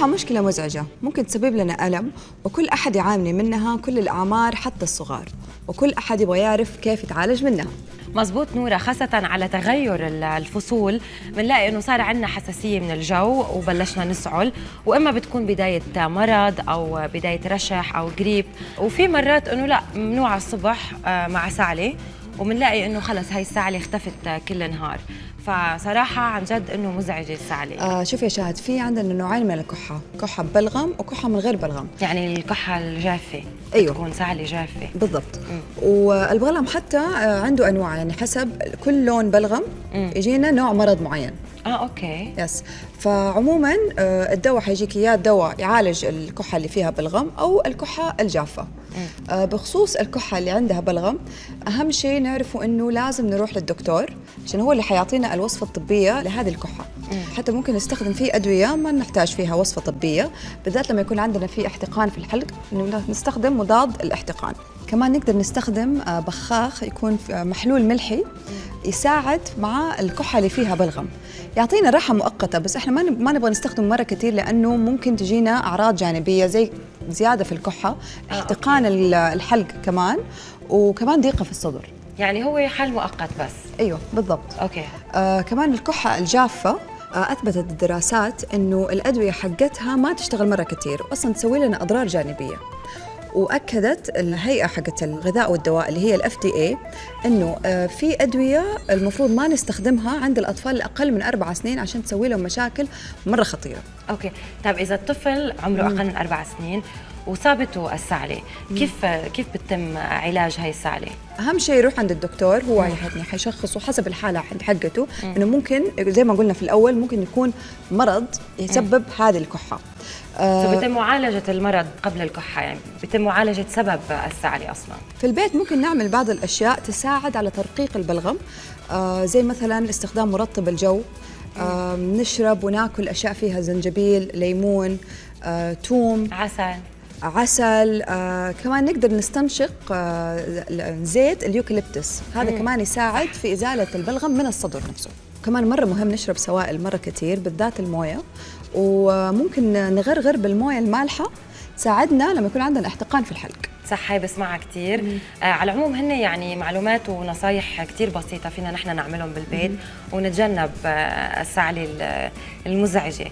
مشكلة مزعجة ممكن تسبب لنا ألم، وكل أحد يعاني منها، كل الأعمار حتى الصغار، وكل أحد يبغى يعرف كيف يتعالج منها. مزبوط نورة، خاصة على تغير الفصول بنلاقي انه صار عندنا حساسية من الجو وبلشنا نسعل، واما بتكون بداية مرض او بداية رشح او جريب، وفي مرات انه لا ممنوع الصبح مع سعلة، وبنلاقي انه خلص هاي السعلة اختفت كل نهار. فصراحة عن جد انه مزعجة السعلة. شوف يا شاهد، في عندنا نوعين من الكحة، كحة ببلغم وكحة من غير بلغم. يعني الكحة الجافة. أيوه تكون سعلة جافة بالضبط. والبلغم حتى عنده أنواع، يعني حسب كل لون بلغم يجينا نوع مرض معين. اوكي. يس. فعموما الدواء حيجيك اياه دواء يعالج الكحه اللي فيها بلغم او الكحه الجافه. بخصوص الكحه اللي عندها بلغم، اهم شيء نعرفه انه لازم نروح للدكتور عشان هو اللي حيعطينا الوصفه الطبيه لهذه الكحه. حتى ممكن نستخدم فيه ادويه ما نحتاج فيها وصفه طبيه، بالذات لما يكون عندنا في احتقان في الحلق، انه نستخدم مضاد الاحتقان. كمان نقدر نستخدم بخاخ يكون محلول ملحي يساعد مع الكحه اللي فيها بلغم، يعطينا راحه مؤقته، بس احنا ما نبغى نستخدمه مره كثير لانه ممكن تجينا اعراض جانبيه زي زياده في الكحه، احتقان الحلق كمان، وكمان ضيقه في الصدر. يعني هو حل مؤقت بس. ايوه بالضبط. اوكي. كمان الكحه الجافه اثبتت الدراسات انه الادويه حقتها ما تشتغل مره كثير، اصلا تسوي لنا اضرار جانبيه. واكدت الهيئه حقت الغذاء والدواء اللي هي الFDA انه في ادويه المفروض ما نستخدمها عند الاطفال الاقل من 4 سنين عشان تسوي لهم مشاكل مره خطيره. اوكي، طيب اذا الطفل عمره اقل من 4 سنين وصابته السعلة، كيف بتتم علاج هاي السعلة؟ اهم شيء يروح عند الدكتور، هو يعني حيشخصه حسب الحاله حقته، انه ممكن زي ما قلنا في الاول ممكن يكون مرض يسبب هذه الكحه. بيتم معالجة المرض قبل الكحة، يعني بيتم معالجة سبب السعلة أصلاً. في البيت ممكن نعمل بعض الأشياء تساعد على ترقيق البلغم، زي مثلاً استخدام مرطب الجو، نشرب وناكل أشياء فيها زنجبيل، ليمون، توم، عسل. كمان نقدر نستنشق زيت اليوكاليبتوس، هذا كمان يساعد في إزالة البلغم من الصدر نفسه. كمان مرة مهم نشرب سوائل مرة كتير، بالذات الموية، وممكن نغرغر بالموية المالحة، تساعدنا لما يكون عندنا احتقان في الحلق. صح، هاي بسمعها كثير. على العموم هن يعني معلومات ونصايح كثير بسيطة فينا نحن نعملهم بالبيت ونتجنب السعلة المزعجة.